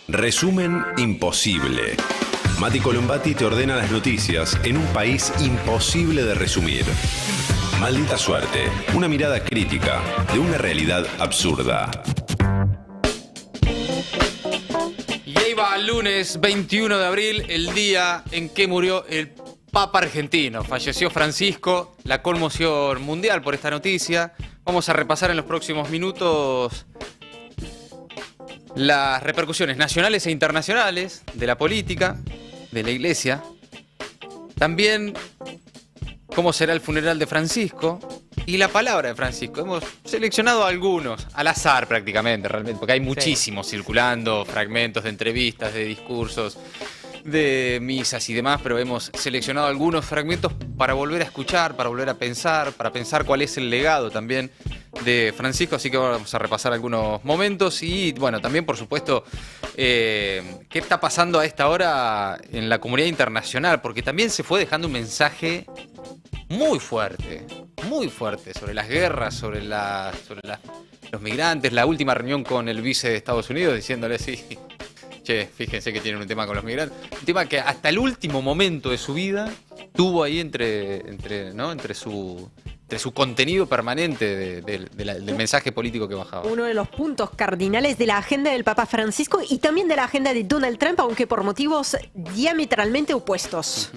Resumen imposible. Mati Colombati te ordena las noticias en un país imposible de resumir. Maldita suerte, una mirada crítica de una realidad absurda. Y ahí va, lunes 21 de abril, el día en que murió el Papa argentino. Falleció Francisco, la conmoción mundial por esta noticia. Vamos a repasar en los próximos minutos las repercusiones nacionales e internacionales de la política, de la Iglesia. También cómo será el funeral de Francisco y la palabra de Francisco. Hemos seleccionado algunos, al azar prácticamente, realmente, porque hay muchísimos circulando, fragmentos de entrevistas, de discursos, de misas y demás, pero hemos seleccionado algunos fragmentos para volver a escuchar, para volver a pensar, para pensar cuál es el legado también de Francisco, así que vamos a repasar algunos momentos y, bueno, también, por supuesto, qué está pasando a esta hora en la comunidad internacional, porque también se fue dejando un mensaje muy fuerte sobre las guerras, sobre los migrantes, la última reunión con el vice de Estados Unidos diciéndole, sí, che, fíjense que tienen un tema con los migrantes, un tema que hasta el último momento de su vida tuvo ahí entre su contenido permanente del mensaje político que bajaba. Uno de los puntos cardinales de la agenda del Papa Francisco y también de la agenda de Donald Trump, aunque por motivos diametralmente opuestos.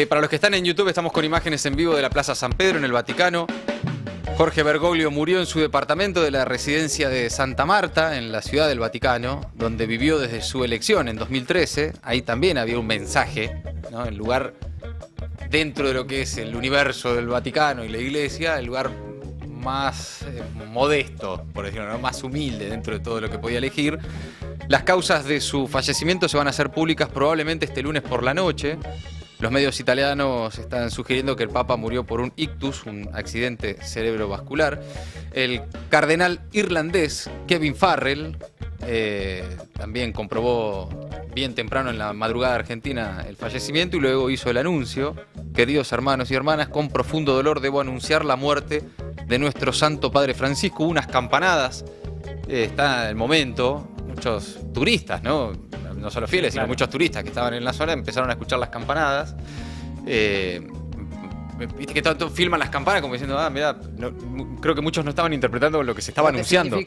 Para los que están en YouTube, estamos con imágenes en vivo de la Plaza San Pedro en el Vaticano. Jorge Bergoglio murió en su departamento de la residencia de Santa Marta, en la ciudad del Vaticano, donde vivió desde su elección en 2013. Ahí también había un mensaje, ¿no? El lugar dentro de lo que es el universo del Vaticano y la Iglesia, el lugar más modesto, por decirlo, ¿no? Más humilde dentro de todo lo que podía elegir. Las causas de su fallecimiento se van a hacer públicas probablemente este lunes por la noche. Los medios italianos están sugiriendo que el Papa murió por un ictus, un accidente cerebrovascular. El cardenal irlandés Kevin Farrell también comprobó bien temprano en la madrugada argentina el fallecimiento y luego hizo el anuncio: queridos hermanos y hermanas, con profundo dolor debo anunciar la muerte de nuestro Santo Padre Francisco. Hubo unas campanadas, está el momento, muchos turistas, ¿no? No solo fieles, sino muchos turistas que estaban en la zona empezaron a escuchar las campanadas. Viste que tanto filman las campanas como diciendo, mirá, creo que muchos no estaban interpretando lo que se estaba anunciando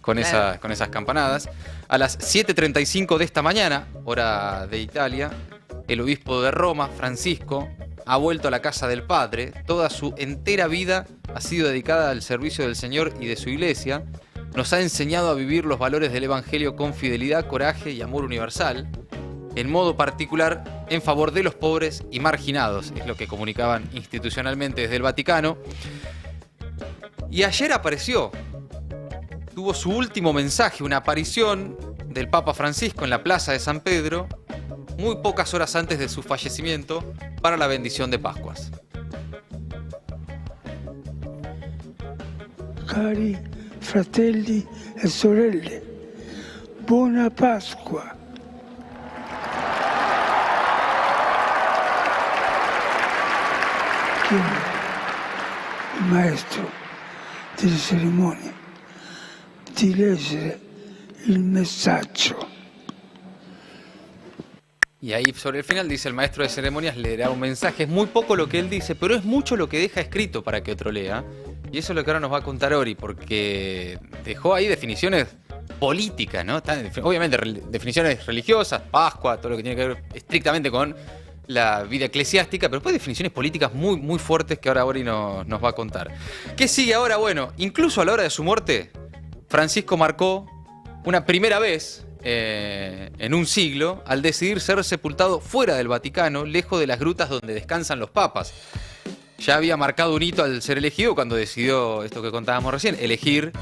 con esas campanadas. A las 7:35 de esta mañana, hora de Italia, el obispo de Roma, Francisco, ha vuelto a la casa del Padre. Toda su entera vida ha sido dedicada al servicio del Señor y de su Iglesia. Nos ha enseñado a vivir los valores del Evangelio con fidelidad, coraje y amor universal, en modo particular en favor de los pobres y marginados, es lo que comunicaban institucionalmente desde el Vaticano. Y ayer apareció, tuvo su último mensaje, una aparición del Papa Francisco en la Plaza de San Pedro, muy pocas horas antes de su fallecimiento, para la bendición de Pascuas. Cari fratelli e sorelle, buona Pasqua. Chiedo il maestro delle cerimonie di leggere il messaggio. Y ahí sobre el final dice: el maestro de ceremonias leerá un mensaje. Es muy poco lo que él dice, pero es mucho lo que deja escrito para que otro lea. Y eso es lo que ahora nos va a contar Ori, porque dejó ahí definiciones políticas, ¿no? Obviamente definiciones religiosas, Pascua, todo lo que tiene que ver estrictamente con la vida eclesiástica, pero después definiciones políticas muy, muy fuertes que ahora Ori nos va a contar. ¿Qué sigue ahora? Bueno, incluso a la hora de su muerte, Francisco marcó una primera vez en un siglo al decidir ser sepultado fuera del Vaticano, lejos de las grutas donde descansan los papas. Ya había marcado un hito al ser elegido cuando decidió esto que contábamos recién, elegir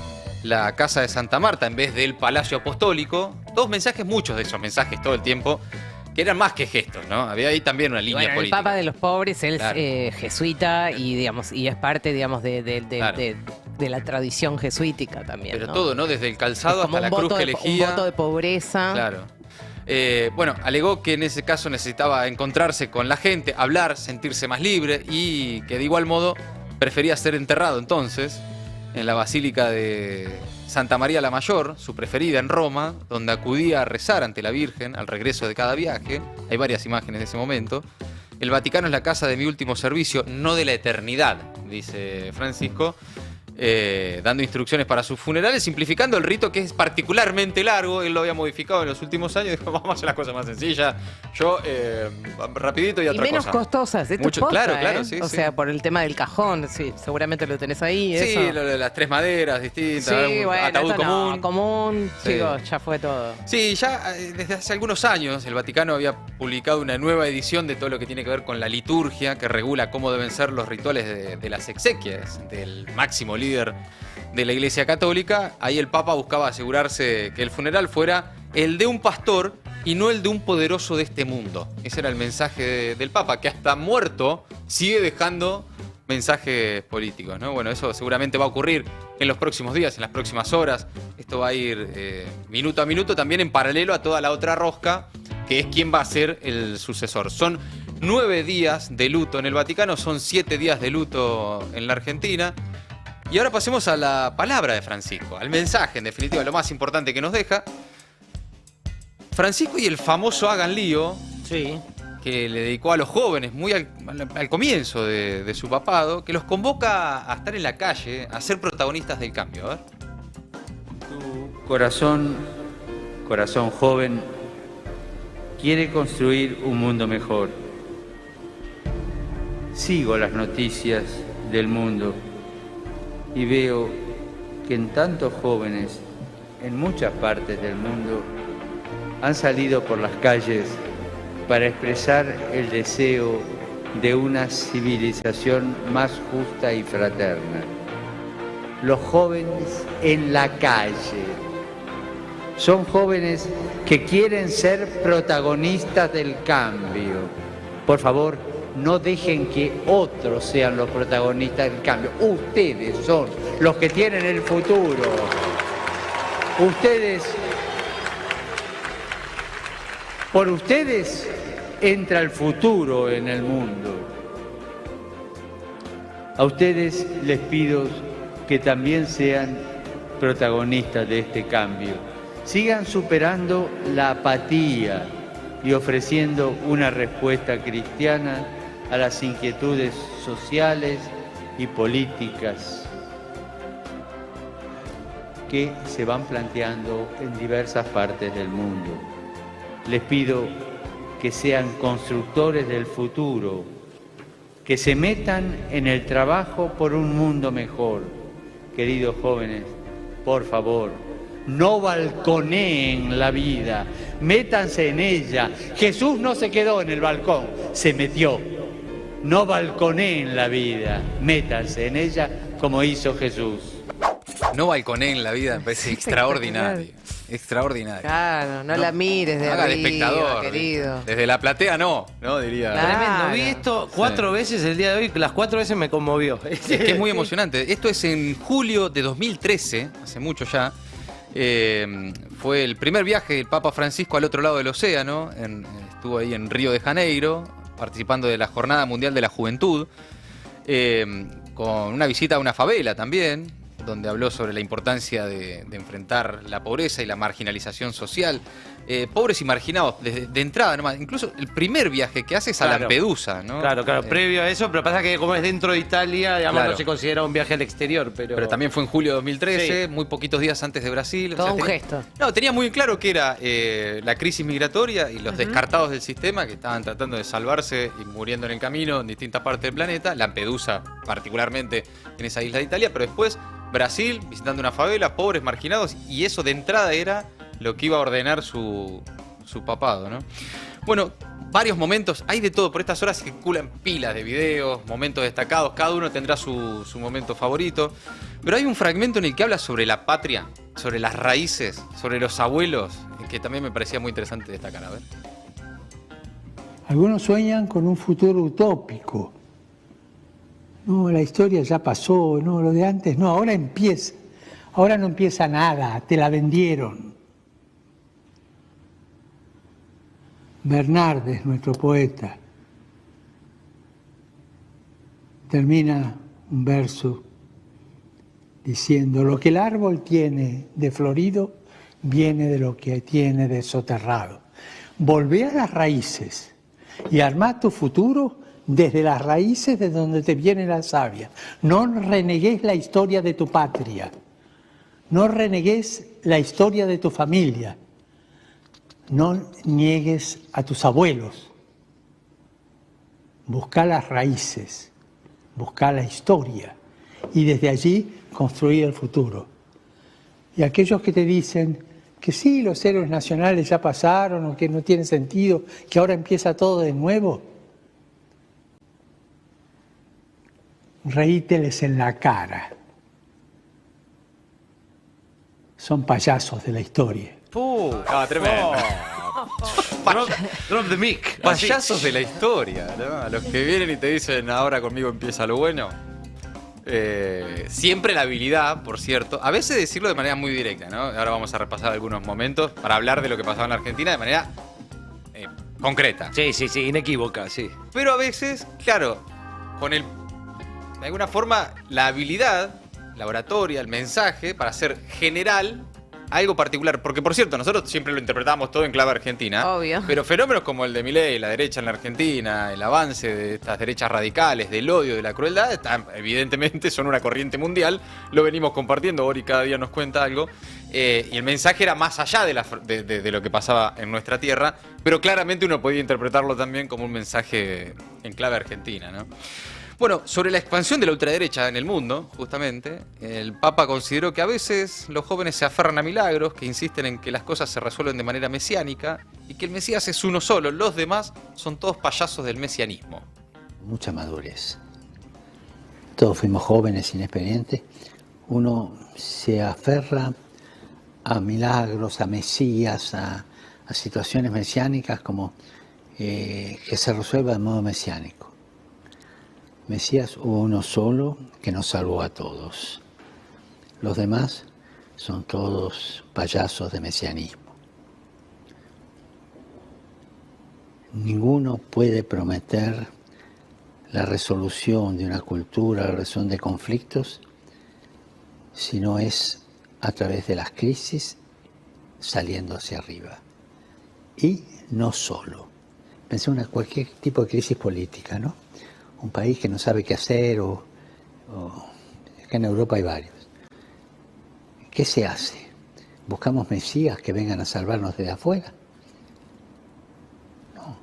la casa de Santa Marta en vez del Palacio Apostólico. Dos mensajes, muchos de esos mensajes todo el tiempo, que eran más que gestos, ¿no? Había ahí también una línea política. El Papa de los pobres, él Claro. es jesuita y es parte, digamos, de la tradición jesuítica también. Pero ¿no? todo, ¿no? Desde el calzado Es como hasta la cruz que elegía. un voto de pobreza. Claro. Bueno, alegó que en ese caso necesitaba encontrarse con la gente, hablar, sentirse más libre y que de igual modo prefería ser enterrado entonces en la Basílica de Santa María la Mayor, su preferida en Roma, donde acudía a rezar ante la Virgen al regreso de cada viaje. Hay varias imágenes de ese momento. El Vaticano es la casa de mi último servicio, no de la eternidad, dice Francisco, dando instrucciones para sus funerales, simplificando el rito que es particularmente largo. Él lo había modificado en los últimos años, dijo, vamos a hacer las cosas más sencillas. Yo, rapidito y otra cosa. Y menos costosas. Esto Mucho, es posta, claro, sí. O sea, por el tema del cajón, sí, seguramente lo tenés ahí. Sí, eso. lo de las 3 maderas distintas, Sí, bueno, ataúd esto común. no, común, Sí. chicos, ya fue todo. Sí, ya desde hace algunos años el Vaticano había publicado una nueva edición de todo lo que tiene que ver con la liturgia, que regula cómo deben ser los rituales de las exequias del máximo líder de la Iglesia Católica. Ahí el Papa buscaba asegurarse que el funeral fuera el de un pastor y no el de un poderoso de este mundo. Ese era el mensaje del Papa, que hasta muerto sigue dejando mensajes políticos, ¿no? Bueno, eso seguramente va a ocurrir en los próximos días, en las próximas horas. Esto va a ir minuto a minuto, también en paralelo a toda la otra rosca, que es quién va a ser el sucesor. Son 9 días de luto en el Vaticano, son 7 días de luto en la Argentina. Y ahora pasemos a la palabra de Francisco, al mensaje, en definitiva, lo más importante que nos deja. Francisco y el famoso Hagan Lío, Sí. que le dedicó a los jóvenes muy al comienzo de su papado, que los convoca a estar en la calle, a ser protagonistas del cambio. A ver. Tu corazón joven, quiere construir un mundo mejor. Sigo las noticias del mundo y veo que en tantos jóvenes, en muchas partes del mundo, han salido por las calles para expresar el deseo de una civilización más justa y fraterna. Los jóvenes en la calle son jóvenes que quieren ser protagonistas del cambio. Por favor, no dejen que otros sean los protagonistas del cambio. Ustedes son los que tienen el futuro. Por ustedes entra el futuro en el mundo. A ustedes les pido que también sean protagonistas de este cambio. Sigan superando la apatía y ofreciendo una respuesta cristiana a las inquietudes sociales y políticas que se van planteando en diversas partes del mundo. Les pido que sean constructores del futuro, que se metan en el trabajo por un mundo mejor. Queridos jóvenes, por favor, no balconeen la vida, métanse en ella. Jesús no se quedó en el balcón, se metió. No balconeen la vida, métanse en ella como hizo Jesús. No balconeen la vida, me parece extraordinario. Extraordinario. Claro, no la mires de Haga de arriba, espectador. querido. Desde la platea no, diría. Claro. Tremendo. Vi esto 4 veces el día de hoy, las 4 veces me conmovió. Es que es muy emocionante. Esto es en julio de 2013, hace mucho ya. Fue el primer viaje del Papa Francisco al otro lado del océano. Estuvo ahí en Río de Janeiro, participando de la Jornada Mundial de la Juventud, con una visita a una favela también, donde habló sobre la importancia de enfrentar la pobreza y la marginalización social. Pobres y marginados, de entrada nomás. Incluso el primer viaje que hace es a Claro. Lampedusa, ¿no? Claro, previo a eso, pero pasa que como es dentro de Italia, digamos, Claro. no se considera un viaje al exterior, pero También fue en julio de 2013, Sí. muy poquitos días antes de Brasil. Todo un tenía- gesto. No, tenía muy claro que era la crisis migratoria y los descartados del sistema que estaban tratando de salvarse y muriendo en el camino en distintas partes del planeta. Lampedusa, particularmente en esa isla de Italia, pero después Brasil, visitando una favela, pobres, marginados, y eso de entrada era lo que iba a ordenar su papado, ¿no? Bueno, varios momentos, hay de todo, por estas horas circulan pilas de videos, momentos destacados, cada uno tendrá su momento favorito, pero hay un fragmento en el que habla sobre la patria, sobre las raíces, sobre los abuelos, que también me parecía muy interesante destacar. A ver. Algunos sueñan con un futuro utópico. No, la historia ya pasó, no, lo de antes no, ahora empieza. Ahora no empieza nada, te la vendieron. Bernardes, nuestro poeta, termina un verso diciendo lo que el árbol tiene de florido viene de lo que tiene de soterrado. Volvé a las raíces y armá tu futuro desde las raíces de donde te viene la savia. No renegues la historia de tu patria, no renegues la historia de tu familia, no niegues a tus abuelos. Busca las raíces, busca la historia y desde allí construir el futuro. Y aquellos que te dicen que sí, los héroes nacionales ya pasaron o que no tiene sentido, que ahora empieza todo de nuevo, reíteles en la cara. Son payasos de la historia. Tremendo. Drop the mic. Payasos de la historia, ¿no? A los que vienen y te dicen, ahora conmigo empieza lo bueno. Siempre la habilidad, por cierto, a veces decirlo de manera muy directa, ¿no? Ahora vamos a repasar algunos momentos para hablar de lo que pasaba en la Argentina de manera concreta. Sí, inequívoca, sí. Pero a veces, claro, con de alguna forma, la habilidad, la oratoria, el mensaje, para hacer general algo particular. Porque, por cierto, nosotros siempre lo interpretamos todo en clave argentina. Obvio. Pero fenómenos como el de Milei, la derecha en la Argentina, el avance de estas derechas radicales, del odio, de la crueldad, evidentemente son una corriente mundial. Lo venimos compartiendo, Ori cada día nos cuenta algo. Y el mensaje era más allá de lo que pasaba en nuestra tierra. Pero claramente uno podía interpretarlo también como un mensaje en clave argentina, ¿no? Bueno, sobre la expansión de la ultraderecha en el mundo, justamente, el Papa consideró que a veces los jóvenes se aferran a milagros, que insisten en que las cosas se resuelven de manera mesiánica y que el Mesías es uno solo, los demás son todos payasos del mesianismo. Mucha madurez. Todos fuimos jóvenes, inexperientes. Uno se aferra a milagros, a Mesías, a situaciones mesiánicas como que se resuelva de modo mesiánico. Mesías hubo uno solo que nos salvó a todos. Los demás son todos payasos de mesianismo. Ninguno puede prometer la resolución de una cultura, la resolución de conflictos, si no es a través de las crisis saliendo hacia arriba. Y no solo. Pensé en cualquier tipo de crisis política, ¿no? Un país que no sabe qué hacer, o acá en Europa hay varios. ¿Qué se hace? ¿Buscamos mesías que vengan a salvarnos desde afuera? No.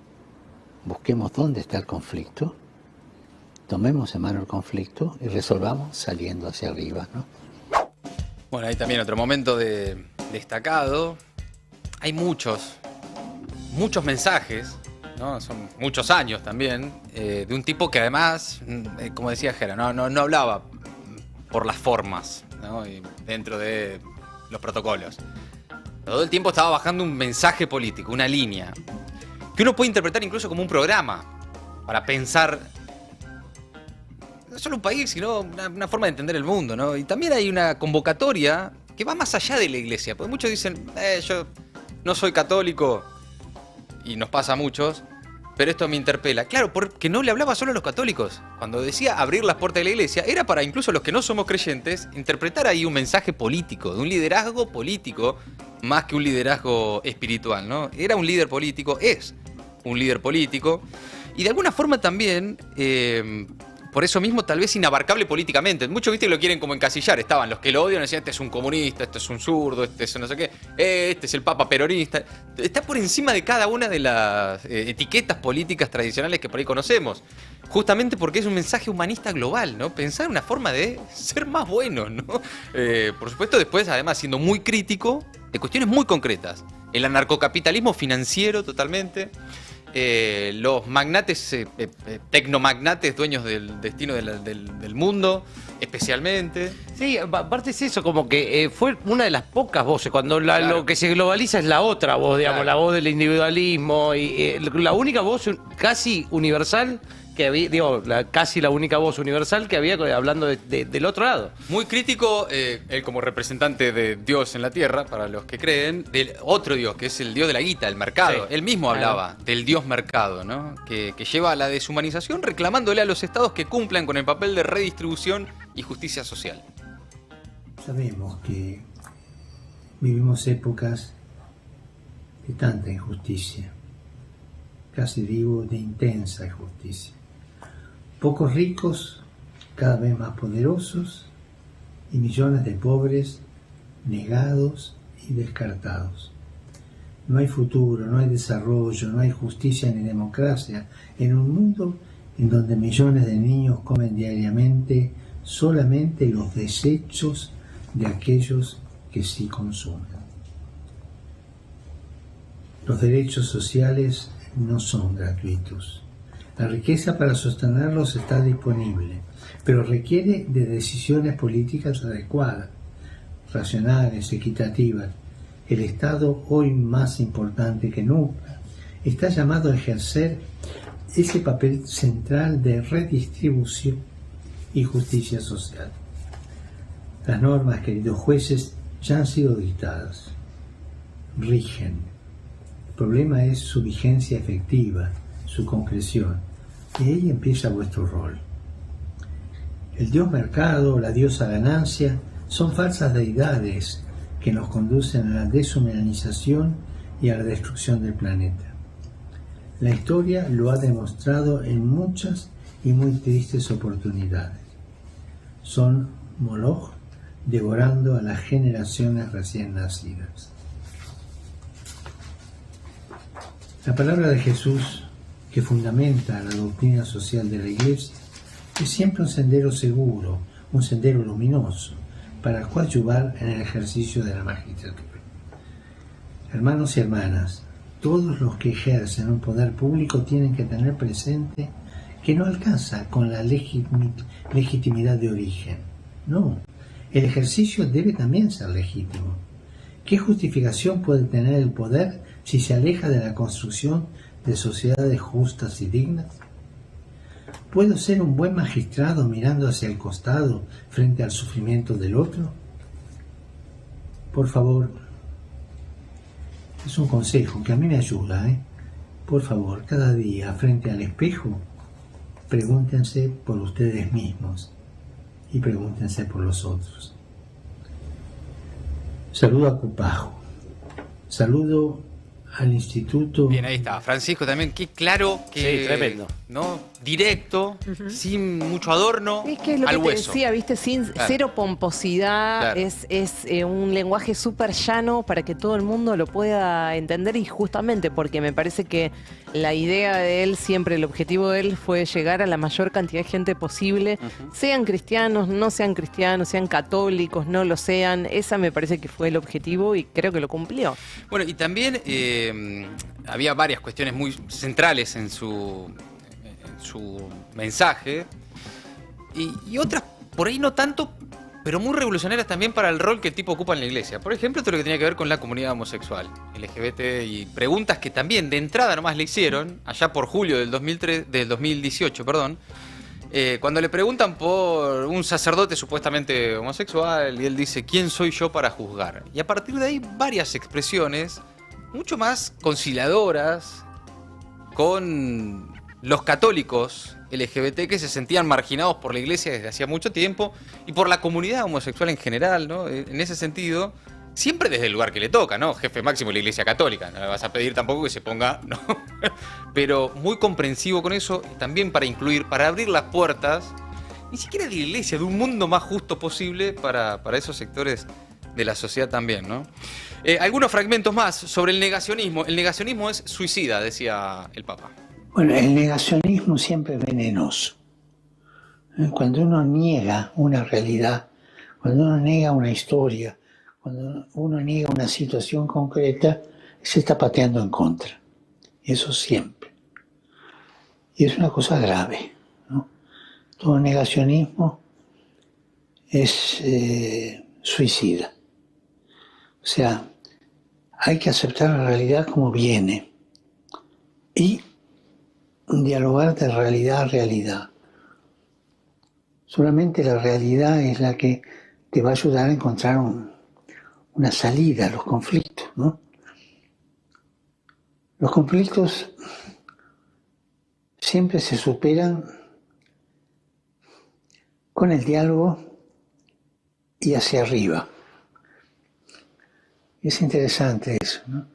Busquemos dónde está el conflicto, tomemos en mano el conflicto y resolvamos saliendo hacia arriba, ¿no? Bueno, ahí también otro momento destacado. Hay muchos mensajes, ¿no? Son muchos años también, de un tipo que además, como decía Jera, no hablaba por las formas, ¿no? Y dentro de los protocolos. Todo el tiempo estaba bajando un mensaje político, una línea, que uno puede interpretar incluso como un programa para pensar no solo un país, sino una forma de entender el mundo, ¿no? Y también hay una convocatoria que va más allá de la iglesia, porque muchos dicen, yo no soy católico, y nos pasa a muchos, pero esto me interpela. Claro, porque no le hablaba solo a los católicos. Cuando decía abrir las puertas de la iglesia, era para incluso los que no somos creyentes, interpretar ahí un mensaje político, de un liderazgo político, más que un liderazgo espiritual, ¿no? Era un líder político, es un líder político, y de alguna forma también, por eso mismo, tal vez inabarcable políticamente. Muchos, viste, lo quieren como encasillar. Estaban los que lo odian, decían, este es un comunista, este es un zurdo, este es no sé qué, este es el papa peronista. Está por encima de cada una de las etiquetas políticas tradicionales que por ahí conocemos. Justamente porque es un mensaje humanista global, ¿no? Pensar una forma de ser más buenos, ¿no? Por supuesto, después, además, siendo muy crítico de cuestiones muy concretas. El anarcocapitalismo financiero totalmente. Los magnates, tecnomagnates, dueños del destino del mundo, especialmente. Sí, aparte es eso, como que fue una de las pocas voces, cuando lo que se globaliza es la otra voz, digamos, claro. La voz del individualismo, y la única voz casi universal que había, digo, casi la única voz universal que había hablando del otro lado. Muy crítico, él como representante de Dios en la tierra, para los que creen, del otro Dios, que es el Dios de la guita, el mercado. Sí. Él mismo hablaba del Dios mercado, ¿no? Que lleva a la deshumanización, reclamándole a los estados que cumplan con el papel de redistribución y justicia social. Sabemos que vivimos épocas de tanta injusticia, casi digo de intensa injusticia. Pocos ricos, cada vez más poderosos, y millones de pobres negados y descartados. No hay futuro, no hay desarrollo, no hay justicia ni democracia en un mundo en donde millones de niños comen diariamente solamente los desechos de aquellos que sí consumen. Los derechos sociales no son gratuitos. La riqueza para sostenerlos está disponible, pero requiere de decisiones políticas adecuadas, racionales, equitativas. El Estado, hoy más importante que nunca, está llamado a ejercer ese papel central de redistribución y justicia social. Las normas, queridos jueces, ya han sido dictadas, rigen. El problema es su vigencia efectiva, su concreción, y ahí empieza vuestro rol. El dios mercado, la diosa ganancia, son falsas deidades que nos conducen a la deshumanización y a la destrucción del planeta. La historia lo ha demostrado en muchas y muy tristes oportunidades. Son Moloch devorando a las generaciones recién nacidas. La palabra de Jesús, que fundamenta la doctrina social de la Iglesia, es siempre un sendero seguro, un sendero luminoso, para coadyuvar en el ejercicio de la magistratura. Hermanos y hermanas, todos los que ejercen un poder público tienen que tener presente que no alcanza con la legitimidad de origen. No, el ejercicio debe también ser legítimo. ¿Qué justificación puede tener el poder si se aleja de la construcción de sociedades justas y dignas? ¿Puedo ser un buen magistrado mirando hacia el costado frente al sufrimiento del otro? Por favor, es un consejo que a mí me ayuda, Por favor, cada día frente al espejo, pregúntense por ustedes mismos y pregúntense por los otros. Saludo a Cupajo, saludo al Instituto... Bien, ahí está. Francisco también, qué claro que... Sí, tremendo. ¿No? Directo, sin mucho adorno, Es que es lo al que te hueso. decía, ¿viste? Sin cero pomposidad, Claro. es un lenguaje súper llano para que todo el mundo lo pueda entender, y justamente porque me parece que la idea de él, siempre el objetivo de él fue llegar a la mayor cantidad de gente posible, sean cristianos, no sean cristianos, sean católicos, no lo sean. Esa me parece que fue el objetivo y creo que lo cumplió. Bueno, y también había varias cuestiones muy centrales en su mensaje y otras por ahí no tanto, pero muy revolucionarias también para el rol que el tipo ocupa en la iglesia. Por ejemplo, todo lo que tenía que ver con la comunidad homosexual, LGBT, y preguntas que también de entrada nomás le hicieron, allá por julio del 2018, cuando le preguntan por un sacerdote supuestamente homosexual, y él dice, ¿quién soy yo para juzgar? Y a partir de ahí varias expresiones mucho más conciliadoras con los católicos LGBT que se sentían marginados por la iglesia desde hacía mucho tiempo y por la comunidad homosexual en general, ¿no? En ese sentido, siempre desde el lugar que le toca, ¿no? Jefe máximo de la iglesia católica, no le vas a pedir tampoco que se ponga, ¿no? Pero muy comprensivo con eso, y también para incluir, para abrir las puertas, ni siquiera de la iglesia, de un mundo más justo posible para esos sectores de la sociedad también, ¿no? Algunos fragmentos más sobre el negacionismo. El negacionismo es suicida, decía el Papa. Bueno, el negacionismo siempre es venenoso. Cuando uno niega una realidad, cuando uno niega una historia, cuando uno niega una situación concreta, se está pateando en contra. Eso siempre. Y es una cosa grave, ¿no? Todo negacionismo es suicida. O sea, hay que aceptar la realidad como viene y dialogar de realidad a realidad. Solamente la realidad es la que te va a ayudar a encontrar una salida a los conflictos, ¿no? Los conflictos siempre se superan con el diálogo y hacia arriba. Es interesante eso, ¿no?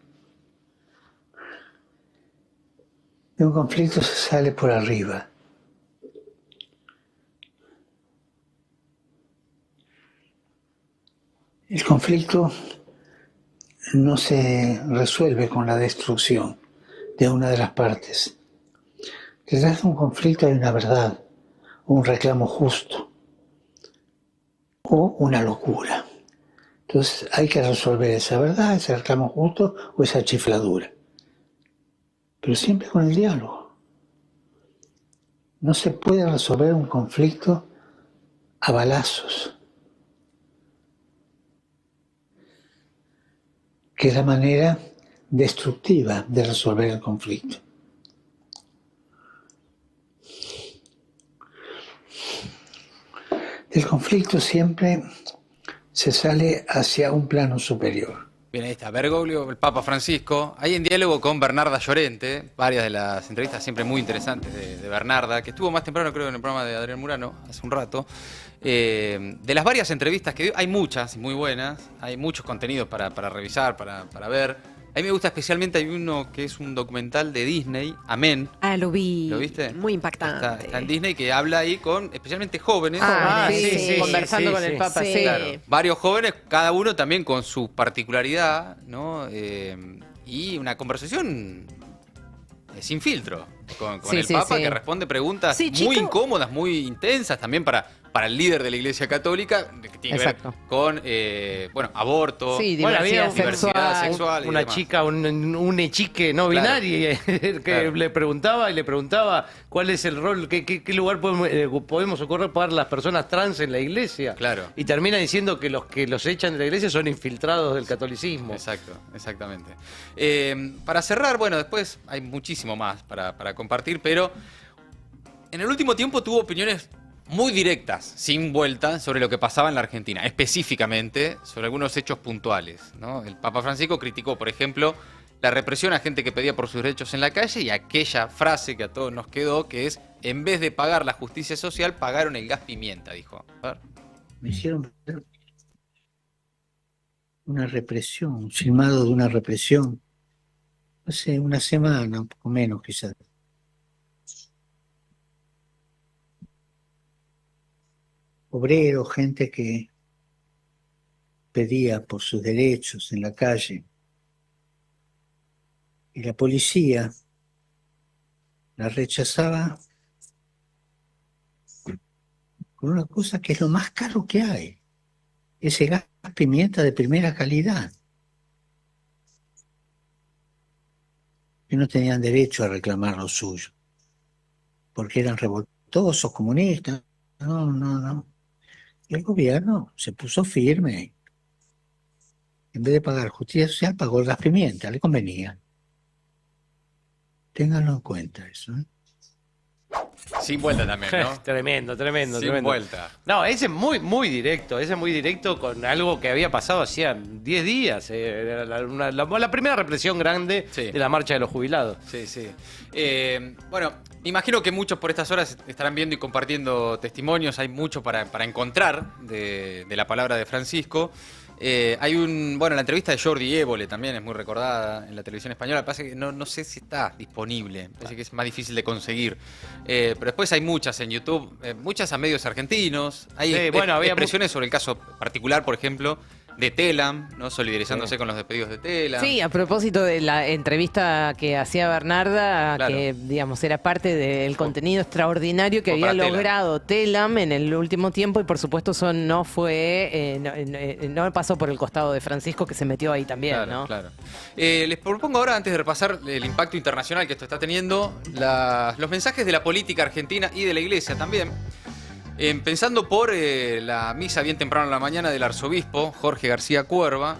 De un conflicto se sale por arriba. El conflicto no se resuelve con la destrucción de una de las partes. Detrás de un conflicto hay una verdad, un reclamo justo o una locura. Entonces hay que resolver esa verdad, ese reclamo justo o esa chifladura. Pero siempre con el diálogo. No se puede resolver un conflicto a balazos, que es la manera destructiva de resolver el conflicto. Del conflicto siempre se sale hacia un plano superior. Bien, ahí está, Bergoglio, el Papa Francisco, ahí en diálogo con Bernarda Llorente, varias de las entrevistas siempre muy interesantes de Bernarda, que estuvo más temprano creo en el programa de Adrián Murano, hace un rato. De las varias entrevistas que dio, hay muchas muy buenas, hay muchos contenidos para revisar, para ver. A mí me gusta especialmente, hay uno que es un documental de Disney, Amén. Ah, lo vi. ¿Lo viste? Muy impactante. Está en Disney, que habla ahí con especialmente jóvenes. Conversando con el Papa, sí. Claro, varios jóvenes, cada uno también con su particularidad, ¿no? Y una conversación sin filtro con el Papa, que responde preguntas muy incómodas, muy intensas también para el líder de la Iglesia Católica, que tiene que ver con aborto, diversidad sexual. Una chica, un hechique no binario, que le preguntaba cuál es el rol, qué lugar podemos ocupar las personas trans en la Iglesia. Claro. Y termina diciendo que los echan de la Iglesia son infiltrados del catolicismo. Exacto, exactamente. Para cerrar, bueno, después hay muchísimo más para compartir, pero en el último tiempo tuvo opiniones muy directas, sin vuelta, sobre lo que pasaba en la Argentina, específicamente sobre algunos hechos puntuales, ¿no? El Papa Francisco criticó, por ejemplo, la represión a gente que pedía por sus derechos en la calle y aquella frase que a todos nos quedó, que es, en vez de pagar la justicia social, pagaron el gas pimienta, dijo. A ver. Me hicieron ver una represión, un filmado de una represión, hace una semana, un poco menos quizás. Obreros, gente que pedía por sus derechos en la calle. Y la policía la rechazaba con una cosa que es lo más caro que hay. Ese gas pimienta de primera calidad. Y no tenían derecho a reclamar lo suyo. Porque eran revoltosos, comunistas. No. Y el gobierno se puso firme. En vez de pagar justicia social, pagó el gas pimienta, le convenía. Ténganlo en cuenta eso, ¿eh? Sin vuelta también, ¿no? Tremendo. Sin vuelta. No, ese es muy directo con algo que había pasado hacía 10 días. La primera represión grande de la marcha de los jubilados. Sí. Bueno, imagino que muchos por estas horas estarán viendo y compartiendo testimonios. Hay mucho para encontrar de la palabra de Francisco. Hay la entrevista de Jordi Évole también es muy recordada en la televisión española. Pasa que no sé si está disponible, parece que es más difícil de conseguir. Pero después hay muchas en YouTube, muchas a medios argentinos. Hay expresiones sobre el caso particular, por ejemplo, de Telam, ¿no? Solidarizándose con los despedidos de Telam. Sí, a propósito de la entrevista que hacía Bernarda, que digamos era parte del contenido extraordinario que había logrado Telam en el último tiempo, y por supuesto eso no pasó por el costado de Francisco, que se metió ahí también, ¿no? Claro. Les propongo ahora, antes de repasar el impacto internacional que esto está teniendo, los mensajes de la política argentina y de la Iglesia también. Empezando por la misa bien temprano en la mañana del arzobispo Jorge García Cuerva,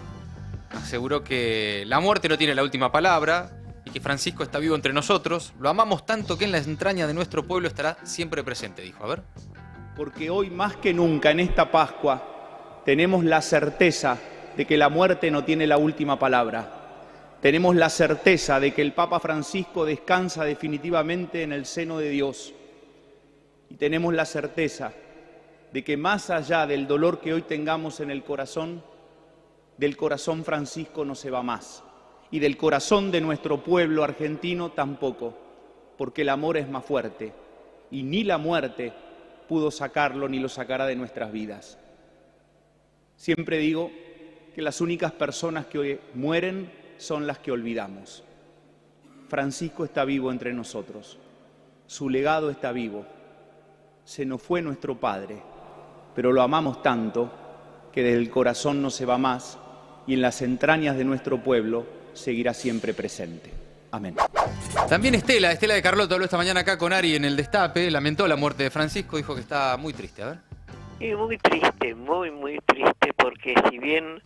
aseguró que la muerte no tiene la última palabra y que Francisco está vivo entre nosotros. Lo amamos tanto que en la entraña de nuestro pueblo estará siempre presente, dijo. A ver. Porque hoy más que nunca en esta Pascua tenemos la certeza de que la muerte no tiene la última palabra. Tenemos la certeza de que el Papa Francisco descansa definitivamente en el seno de Dios. Y tenemos la certeza de que más allá del dolor que hoy tengamos en el corazón, del corazón Francisco no se va más, y del corazón de nuestro pueblo argentino tampoco, porque el amor es más fuerte, y ni la muerte pudo sacarlo ni lo sacará de nuestras vidas. Siempre digo que las únicas personas que hoy mueren son las que olvidamos. Francisco está vivo entre nosotros, su legado está vivo. Se nos fue nuestro padre, pero lo amamos tanto que desde el corazón no se va más y en las entrañas de nuestro pueblo seguirá siempre presente. Amén. También Estela de Carlotto habló esta mañana acá con Ari en el Destape, lamentó la muerte de Francisco, dijo que está muy triste. A ver. Y muy triste, muy triste, porque si bien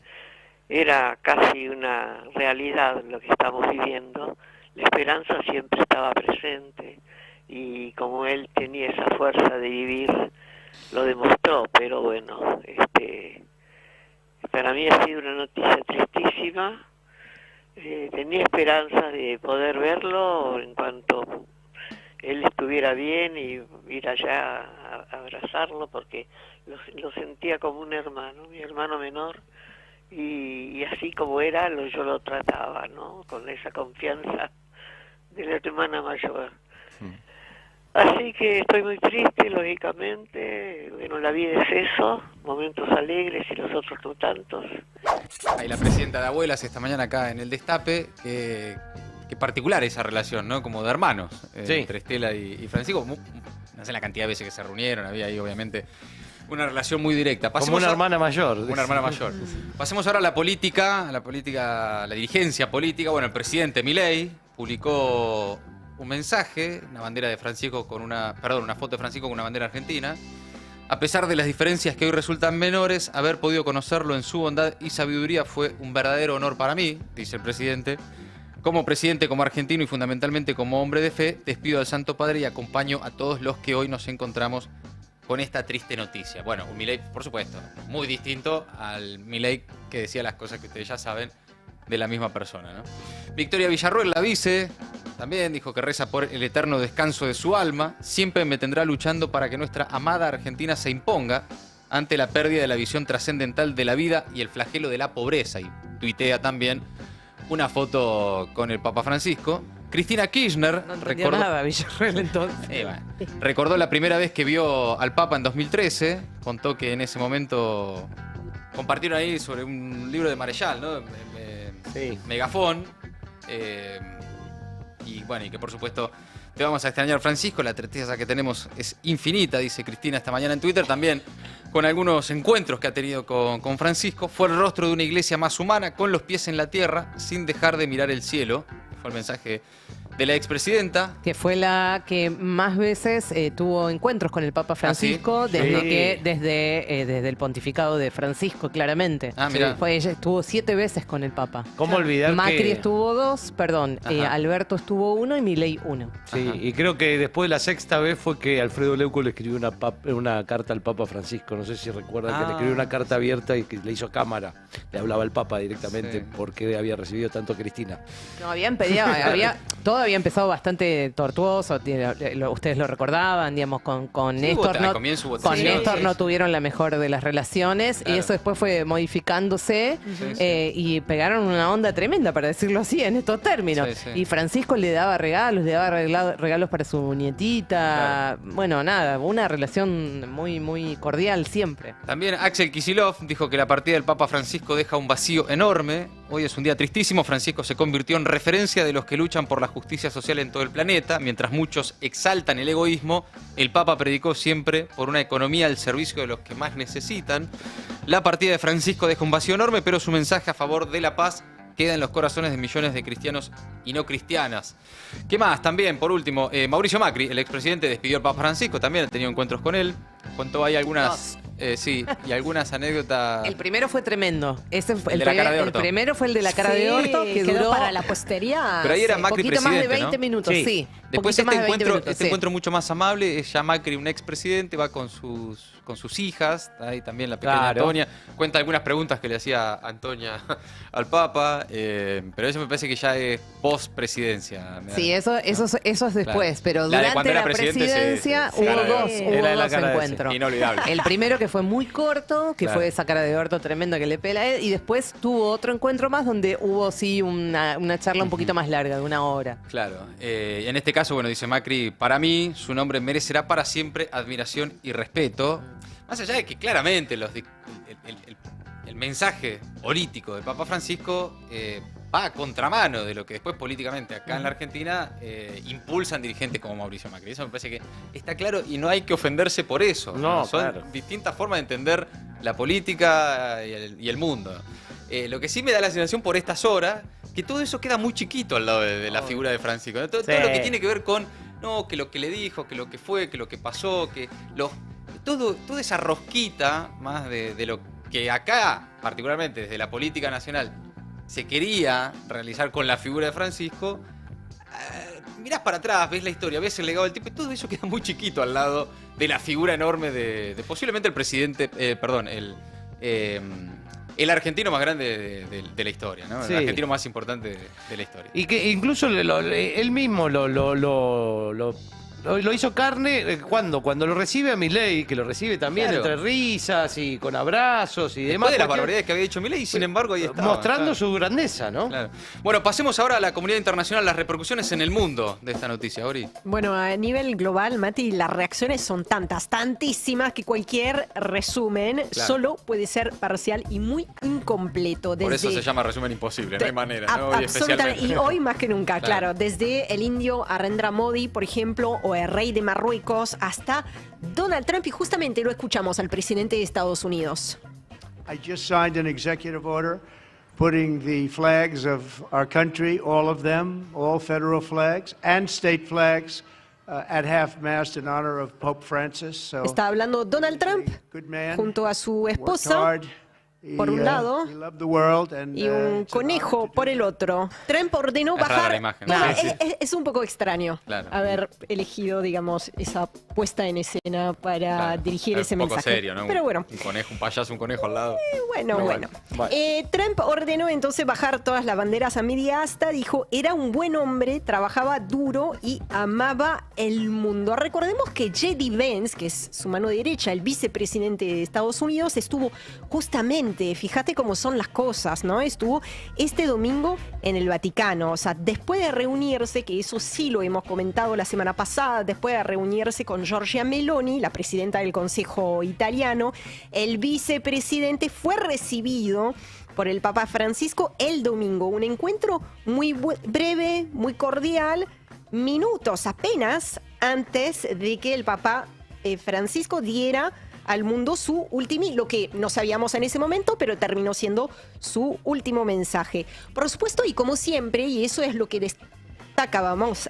era casi una realidad lo que estamos viviendo, la esperanza siempre estaba presente y como él tenía esa fuerza de vivir, lo demostró, pero bueno, para mí ha sido una noticia tristísima. Tenía esperanza de poder verlo en cuanto él estuviera bien y ir allá a abrazarlo, porque lo sentía como un hermano, mi hermano menor, y así como era, yo lo trataba, ¿no? Con esa confianza de la hermana mayor. Así que estoy muy triste, lógicamente. Bueno, la vida es eso, momentos alegres y los otros no tantos. Ahí la presidenta de Abuelas esta mañana acá en el Destape, que particular esa relación, ¿no? Como de hermanos, entre Estela y Francisco. No sé la cantidad de veces que se reunieron, había ahí obviamente una relación muy directa. Como una hermana mayor. Una hermana mayor. Pasemos ahora a la política, la dirigencia política. Bueno, el presidente Milei publicó un mensaje, una bandera de Francisco una foto de Francisco con una bandera argentina. A pesar de las diferencias que hoy resultan menores, haber podido conocerlo en su bondad y sabiduría fue un verdadero honor para mí, dice el presidente. Como presidente, como argentino y fundamentalmente como hombre de fe, despido al Santo Padre y acompaño a todos los que hoy nos encontramos con esta triste noticia. Bueno, un Milei, por supuesto, muy distinto al Milei que decía las cosas que ustedes ya saben de la misma persona, ¿no? Victoria Villarroel, la vice, también dijo que reza por el eterno descanso de su alma. Siempre me tendrá luchando para que nuestra amada Argentina se imponga ante la pérdida de la visión trascendental de la vida y el flagelo de la pobreza. Y tuitea también una foto con el Papa Francisco. Cristina Kirchner recordó nada, Villarroel, entonces. Recordó la primera vez que vio al Papa en 2013. Contó que en ese momento compartieron ahí sobre un libro de Marechal, ¿no? Megafón. Y bueno, y que por supuesto te vamos a extrañar, Francisco. La tristeza que tenemos es infinita, dice Cristina esta mañana en Twitter. También con algunos encuentros que ha tenido con Francisco. Fue el rostro de una iglesia más humana, con los pies en la tierra, sin dejar de mirar el cielo. Fue el mensaje de la expresidenta. Que fue la que más veces tuvo encuentros con el Papa Francisco desde el pontificado de Francisco, claramente. Mira. Ella estuvo 7 veces con el Papa. ¿Cómo olvidar Macri estuvo 2, Alberto estuvo 1 y Milei 1. Sí, y creo que después de la 6ª vez fue que Alfredo Leuco le escribió una carta al Papa Francisco. No sé si recuerdan que le escribió una carta abierta y que le hizo cámara. Le hablaba al Papa directamente porque había recibido tanto a Cristina. No, todo había empezado bastante tortuoso, ustedes lo recordaban, digamos, con Néstor. Néstor no tuvieron la mejor de las relaciones, y eso después fue modificándose y pegaron una onda tremenda, para decirlo así, en estos términos. Y Francisco le daba regalos para su nietita. Bueno, nada, una relación muy, muy cordial siempre. También Axel Kicillof dijo que la partida del Papa Francisco deja un vacío enorme. Hoy es un día tristísimo. Francisco se convirtió en referencia de los que luchan por la justicia social en todo el planeta. Mientras muchos exaltan el egoísmo, el Papa predicó siempre por una economía al servicio de los que más necesitan. La partida de Francisco deja un vacío enorme, pero su mensaje a favor de la paz queda en los corazones de millones de cristianos y no cristianas. ¿Qué más? También, por último, Mauricio Macri, el expresidente, despidió al Papa Francisco. También ha tenido encuentros con él. Contó ahí algunas Sí, y algunas anécdotas. El primero fue tremendo. El de la cara de orto. El primero fue el de la cara Sí, de orto, que quedó duró para la posteridad. Pero ahí era Macri poquito más de presidente, 20 ¿no? minutos, sí. Después Poquito más de 20 minutos, este sí. encuentro mucho más amable, es ya Macri, un expresidente, va con sus hijas, ahí también la pequeña Claro. Antonia, cuenta algunas preguntas que le hacía Antonia al Papa, pero eso me parece que ya es post-presidencia. Sí, eso es después, pero La de cuando durante era la presidente, presidencia sí, hubo cara de dos, orto. Era la cara de- encuentros. Inolvidable. El primero que fue muy corto, que Claro. fue esa cara de orto tremenda que le pela a él, y después tuvo otro encuentro más donde hubo sí una charla un poquito más larga, de 1 hora. Claro. En este caso, bueno, dice Macri, para mí su nombre merecerá para siempre admiración y respeto. Más allá de que claramente el mensaje político del Papa Francisco va a contramano de lo que después políticamente acá en la Argentina impulsan dirigentes como Mauricio Macri. Eso me parece que está claro y no hay que ofenderse por eso. No, Son claro. distintas formas de entender la política y el mundo. Lo que sí me da la sensación por estas horas, que todo eso queda muy chiquito al lado de la figura de Francisco, ¿no? Todo lo que tiene que ver con, no, que lo que le dijo, que lo que fue, que lo que pasó, que toda esa rosquita más de lo que acá, particularmente desde la política nacional, se quería realizar con la figura de Francisco. Mirás para atrás, ves la historia, ves el legado del tipo y todo eso queda muy chiquito al lado de la figura enorme de posiblemente el presidente, el argentino más grande de la historia, ¿no? Sí. El argentino más importante de la historia. Y que incluso él mismo lo hizo carne cuando lo recibe a Milei, que lo recibe también Claro. entre risas y con abrazos y Después demás. de las porque- barbaridades que había dicho Milei, sin embargo, ahí estaba. mostrando claro. su grandeza, ¿no? Claro. Bueno, pasemos ahora a la comunidad internacional, las repercusiones en el mundo de esta noticia, Ori. Bueno, a nivel global, Mati, las reacciones son tantísimas, que cualquier resumen Claro. solo puede ser parcial y muy incompleto. Por eso se llama resumen imposible, no hay manera, ¿no? Hoy Absolutamente. especialmente. Y hoy más que nunca, Claro. claro. Desde el indio Narendra Modi, por ejemplo, o el rey de Marruecos, hasta Donald Trump, y justamente lo escuchamos al presidente de Estados Unidos. I just signed an executive order putting the flags of our country, all of them, all federal flags and state flags, at half-mast in honor of Pope Francis. So, Está hablando Donald Trump good man, junto a su worked esposa hard. por un lado, he loved the world and, y un it's an conejo honor to por do el that. otro. Trump ordenó Es rara bajar. la imagen, No, sí, sí. es un poco extraño Claro. haber elegido, digamos, esa puesta en escena para Claro. dirigir Es ese un poco mensaje. serio, ¿no? Pero bueno. Un conejo, un payaso, un conejo al lado. Bueno, Pero bueno. bueno. Trump ordenó entonces bajar todas las banderas a media asta. Dijo, era un buen hombre, trabajaba duro y amaba el mundo. Recordemos que J.D. Vance, que es su mano derecha, el vicepresidente de Estados Unidos, estuvo justamente, fíjate cómo son las cosas, ¿no? Estuvo este domingo en el Vaticano. O sea, después de reunirse, que eso sí lo hemos comentado la semana pasada, después de reunirse con Giorgia Meloni, la presidenta del Consejo italiano, el vicepresidente fue recibido por el Papa Francisco el domingo. Un encuentro muy breve, muy cordial, minutos apenas antes de que el Papa Francisco diera al mundo su último, lo que no sabíamos en ese momento, pero terminó siendo su último mensaje. Por supuesto, y como siempre, y eso es lo que destacábamos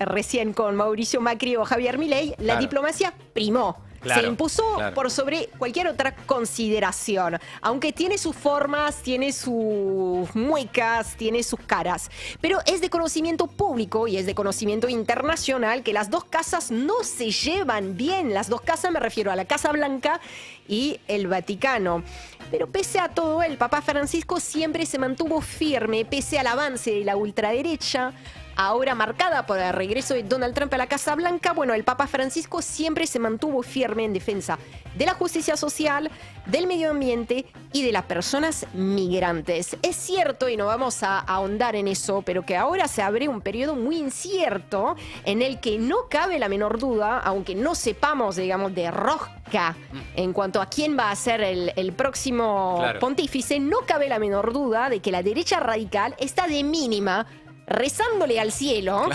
recién con Mauricio Macri o Javier Milei, la Claro. diplomacia primó. Claro, Se impuso claro. por sobre cualquier otra consideración, aunque tiene sus formas, tiene sus muecas, tiene sus caras, pero es de conocimiento público y es de conocimiento internacional que las dos casas no se llevan bien. Las dos casas, me refiero a la Casa Blanca y el Vaticano. Pero pese a todo, el Papa Francisco siempre se mantuvo firme, pese al avance de la ultraderecha, ahora marcada por el regreso de Donald Trump a la Casa Blanca. Bueno, el Papa Francisco siempre se mantuvo firme en defensa de la justicia social, del medio ambiente y de las personas migrantes. Es cierto, y no vamos a ahondar en eso, pero que ahora se abre un periodo muy incierto en el que no cabe la menor duda, aunque no sepamos, digamos, de rosca en cuanto a quién va a ser el próximo Claro. pontífice, no cabe la menor duda de que la derecha radical está de mínima rezándole al cielo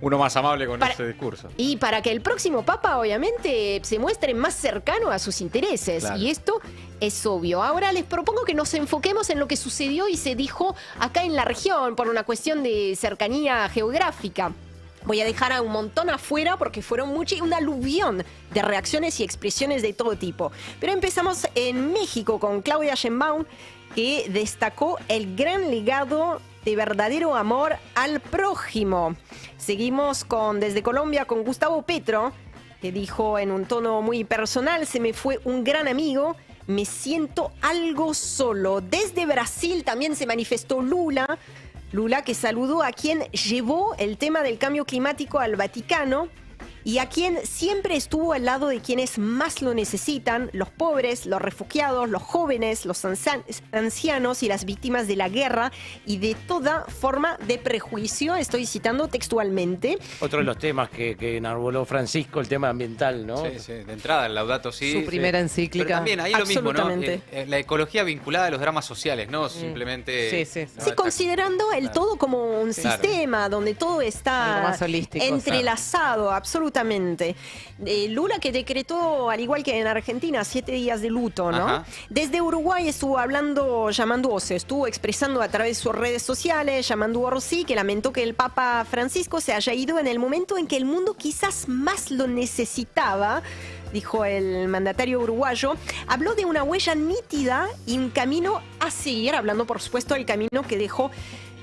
Uno más amable con Para- ese discurso. y para que el próximo papa obviamente se muestre más cercano a sus intereses. Claro. Y esto es obvio. Ahora les propongo que nos enfoquemos en lo que sucedió y se dijo acá en la región por una cuestión de cercanía geográfica. Voy a dejar a un montón afuera porque fueron un aluvión de reacciones y expresiones de todo tipo. Pero empezamos en México con Claudia Sheinbaum, que destacó el gran legado de verdadero amor al prójimo. Seguimos desde Colombia con Gustavo Petro, que dijo en un tono muy personal: se me fue un gran amigo, me siento algo solo. Desde Brasil también se manifestó Lula, que saludó a quien llevó el tema del cambio climático al Vaticano y a quien siempre estuvo al lado de quienes más lo necesitan: los pobres, los refugiados, los jóvenes, los ancianos y las víctimas de la guerra y de toda forma de prejuicio. Estoy citando textualmente. Otro de los temas que enarboló Francisco, el tema ambiental, ¿no? Sí, de entrada, el Laudato Si. Su primera encíclica. Pero también ahí lo mismo, ¿no? La ecología vinculada a los dramas sociales, ¿no? Simplemente... Sí, considerando el todo como un sistema donde todo está algo más holístico, entrelazado, absolutamente. Lula, que decretó, al igual que en Argentina, 7 días de luto, ¿no? Ajá. Desde Uruguay estuvo estuvo expresando a través de sus redes sociales, llamando a Rossi, que lamentó que el Papa Francisco se haya ido en el momento en que el mundo quizás más lo necesitaba. Dijo el mandatario uruguayo. Habló de una huella nítida y un camino a seguir, hablando por supuesto del camino que dejó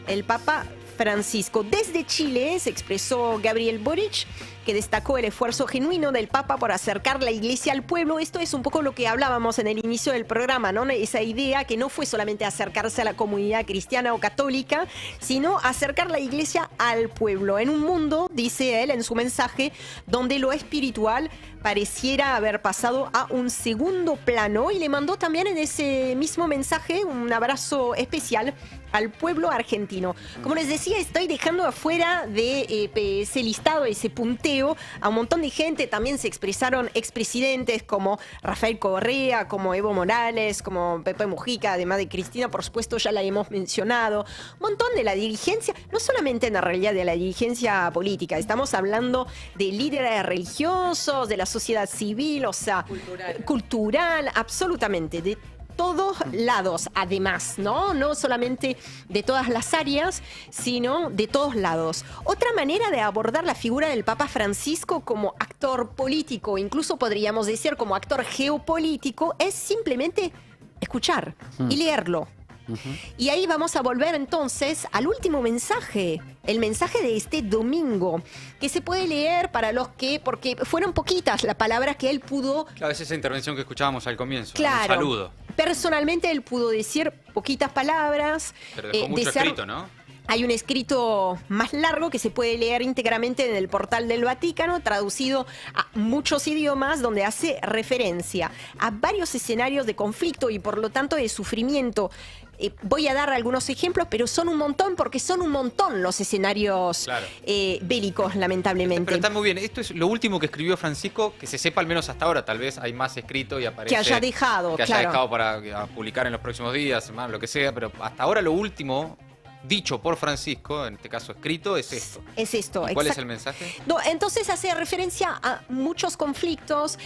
el Papa Francisco. Desde Chile se expresó Gabriel Boric, que destacó el esfuerzo genuino del Papa por acercar la Iglesia al pueblo. Esto es un poco lo que hablábamos en el inicio del programa, ¿no? Esa idea que no fue solamente acercarse a la comunidad cristiana o católica, sino acercar la Iglesia al pueblo. En un mundo, dice él en su mensaje, donde lo espiritual pareciera haber pasado a un segundo plano, y le mandó también en ese mismo mensaje un abrazo especial al pueblo argentino. Como les decía, estoy dejando afuera de ese listado, ese punteo, a un montón de gente. También se expresaron expresidentes como Rafael Correa, como Evo Morales, como Pepe Mujica, además de Cristina, por supuesto, ya la hemos mencionado. Un montón de la dirigencia, no solamente en la realidad de la dirigencia política, estamos hablando de líderes religiosos, de la sociedad civil, o sea, cultural, absolutamente, de todos lados, además, ¿no? No solamente de todas las áreas, sino de todos lados. Otra manera de abordar la figura del Papa Francisco como actor político, incluso podríamos decir como actor geopolítico, es simplemente escuchar y leerlo. Y ahí vamos a volver entonces al último mensaje, el mensaje de este domingo, que se puede leer para los que, porque fueron poquitas las palabras que él pudo... Claro, es esa intervención que escuchábamos al comienzo, claro, un saludo. Personalmente él pudo decir poquitas palabras. Pero dejó mucho escrito, ¿no? Hay un escrito más largo que se puede leer íntegramente en el portal del Vaticano, traducido a muchos idiomas, donde hace referencia a varios escenarios de conflicto y por lo tanto de sufrimiento. Voy a dar algunos ejemplos, pero son un montón, porque son un montón los escenarios bélicos, lamentablemente. Pero está muy bien. Esto es lo último que escribió Francisco, que se sepa al menos hasta ahora. Tal vez hay más escrito y aparece... Que haya dejado, que haya dejado para publicar en los próximos días, lo que sea. Pero hasta ahora lo último... dicho por Francisco, en este caso escrito, es esto. Es esto. ¿Y cuál es el mensaje? No, entonces hace referencia a muchos conflictos,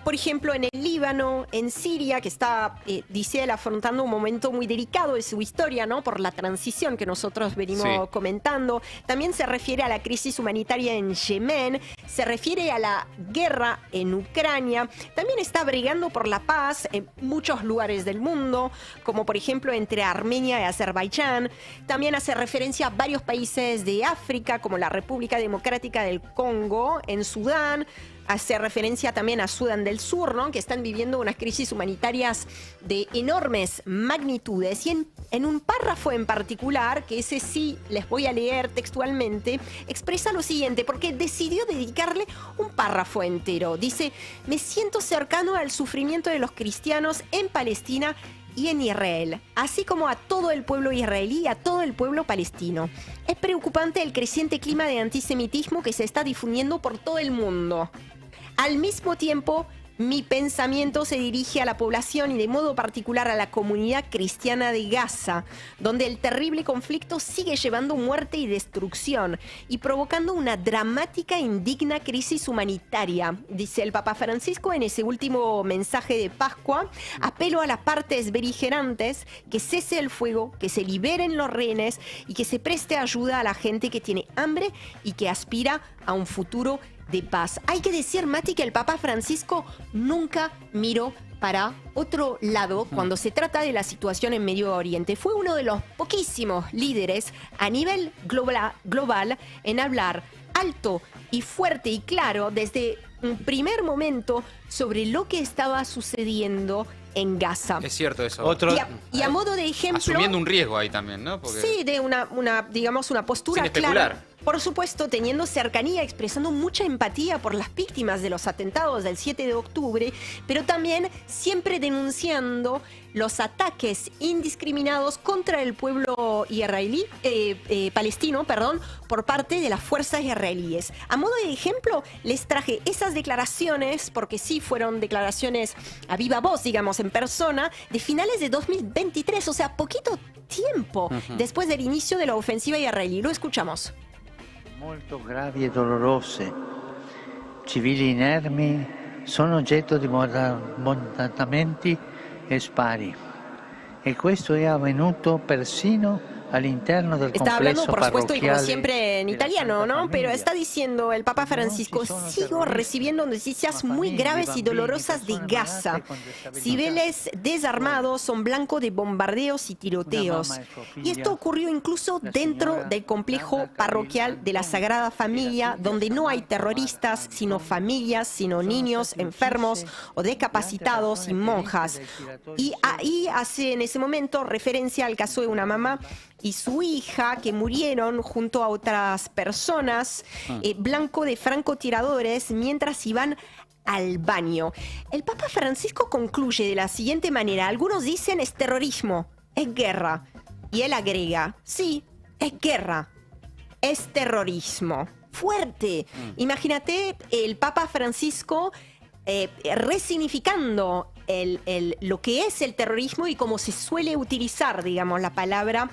por ejemplo, en el Líbano, en Siria, que está, dice él, afrontando un momento muy delicado de su historia, ¿no? Por la transición que nosotros venimos comentando. También se refiere a la crisis humanitaria en Yemen, se refiere a la guerra en Ucrania. También está brigando por la paz en muchos lugares del mundo, como por ejemplo entre Armenia y Azerbaiyán. También hace referencia a varios países de África, como la República Democrática del Congo, en Sudán. Hace referencia también a Sudán del Sur, ¿no? Que están viviendo unas crisis humanitarias de enormes magnitudes. Y en un párrafo en particular, que ese sí les voy a leer textualmente, expresa lo siguiente, porque decidió dedicarle un párrafo entero. Dice: me siento cercano al sufrimiento de los cristianos en Palestina y en Israel, así como a todo el pueblo israelí y a todo el pueblo palestino. Es preocupante el creciente clima de antisemitismo que se está difundiendo por todo el mundo. Al mismo tiempo, Mi pensamiento se dirige a la población y de modo particular a la comunidad cristiana de Gaza, donde el terrible conflicto sigue llevando muerte y destrucción y provocando una dramática e indigna crisis humanitaria, dice el Papa Francisco en ese último mensaje de Pascua. Apelo a las partes beligerantes que cese el fuego, que se liberen los rehenes y que se preste ayuda a la gente que tiene hambre y que aspira a un futuro de paz. Hay que decir, Mati, que el Papa Francisco nunca miró para otro lado cuando se trata de la situación en Medio Oriente. Fue uno de los poquísimos líderes a nivel global en hablar alto y fuerte y claro desde un primer momento sobre lo que estaba sucediendo en Gaza. Es cierto eso. Y a modo de ejemplo... Asumiendo un riesgo ahí también, ¿no? Porque... Sí, de digamos, una postura sin especular. clara. Por supuesto, teniendo cercanía, expresando mucha empatía por las víctimas de los atentados del 7 de octubre, pero también siempre denunciando los ataques indiscriminados contra el pueblo palestino, por parte de las fuerzas israelíes. A modo de ejemplo, les traje esas declaraciones, porque sí fueron declaraciones a viva voz, digamos, en persona, de finales de 2023, o sea, poquito tiempo después del inicio de la ofensiva israelí. Lo escuchamos. Molto gravi e dolorose. Civili inermi sono oggetto di bombardamenti e spari. E questo è avvenuto persino all'interno del Está hablando, complesso por supuesto, y como parrocchiale siempre en italiano, ¿no? Pero está diciendo el Papa Francisco: sigo recibiendo noticias muy graves y dolorosas de Gaza. Civiles desarmados son blanco de bombardeos y tiroteos. Y esto ocurrió incluso dentro del complejo parroquial de la Sagrada Familia, donde no hay terroristas, sino familias, sino niños enfermos o discapacitados y monjas. Y ahí hace en ese momento referencia al caso de una mamá y su hija que murieron junto a otras personas, blanco de francotiradores, mientras iban al baño. El Papa Francisco concluye de la siguiente manera: algunos dicen es terrorismo, es guerra. Y él agrega: sí, es guerra, es terrorismo. Fuerte. Imagínate el Papa Francisco resignificando lo que es el terrorismo y cómo se suele utilizar, digamos, la palabra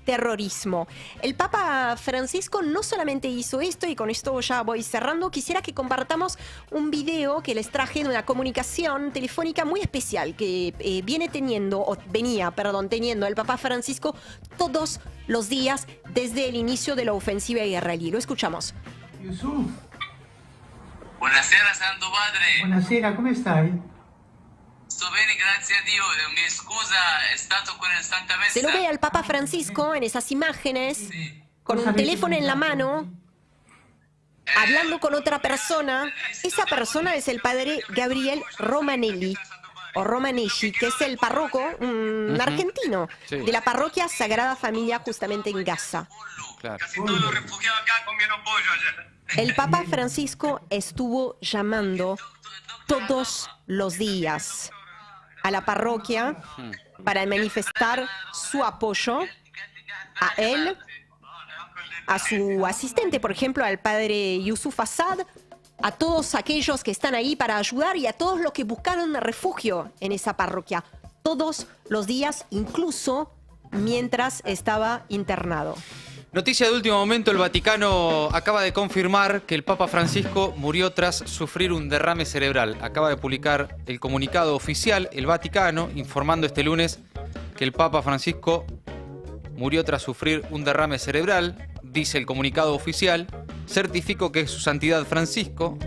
terrorismo. El Papa Francisco no solamente hizo esto, y con esto ya voy cerrando, quisiera que compartamos un video que les traje de una comunicación telefónica muy especial que venía teniendo el Papa Francisco todos los días desde el inicio de la ofensiva israelí. Lo escuchamos. Yusuf. Buonasera, Santo Padre. Buonasera, come stai? Sto bene, grazie a Dio. Mi scusa, è stato con il Santa Messa. Se lo ve al Papa Francisco en esas imágenes, con un teléfono en la mano, hablando con otra persona. Esa persona es el padre Gabriel Romanelli, o Romanelli, que es el párroco argentino de la parroquia Sagrada Familia justamente en Gaza. Claro. Casi todos los refugiados acá comieron pollo ayer. El Papa Francisco estuvo llamando todos los días a la parroquia para manifestar su apoyo a él, a su asistente, por ejemplo, al padre Yusuf Assad, a todos aquellos que están ahí para ayudar y a todos los que buscaron refugio en esa parroquia, todos los días, incluso mientras estaba internado. Noticia de último momento: el Vaticano acaba de confirmar que el Papa Francisco murió tras sufrir un derrame cerebral. Acaba de publicar el comunicado oficial el Vaticano, informando este lunes que el Papa Francisco murió tras sufrir un derrame cerebral. Dice el comunicado oficial: certifico que su santidad Francisco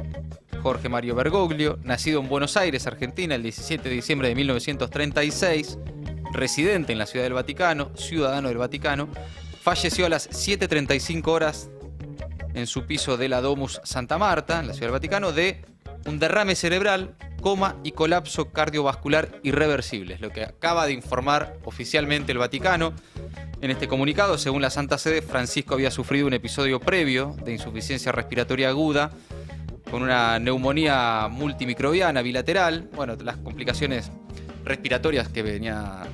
Jorge Mario Bergoglio, nacido en Buenos Aires, Argentina, el 17 de diciembre de 1936, residente en la Ciudad del Vaticano, ciudadano del Vaticano, falleció a las 7:35 horas en su piso de la Domus Santa Marta, en la Ciudad del Vaticano, de un derrame cerebral, coma y colapso cardiovascular irreversible. Es lo que acaba de informar oficialmente el Vaticano. En este comunicado, según la Santa Sede, Francisco había sufrido un episodio previo de insuficiencia respiratoria aguda con una neumonía multimicrobiana bilateral. Bueno, las complicaciones respiratorias que venía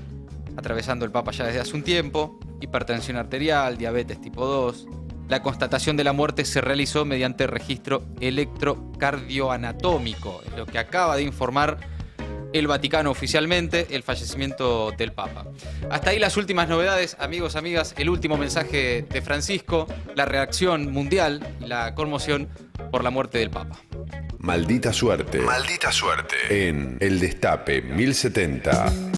atravesando el Papa ya desde hace un tiempo: hipertensión arterial, diabetes tipo 2, La constatación de la muerte se realizó mediante registro electrocardioanatómico, es lo que acaba de informar el Vaticano oficialmente, el fallecimiento del Papa. Hasta ahí las últimas novedades, amigos, amigas, el último mensaje de Francisco, la reacción mundial y la conmoción por la muerte del Papa. Maldita suerte. Maldita suerte. En El Destape 1070.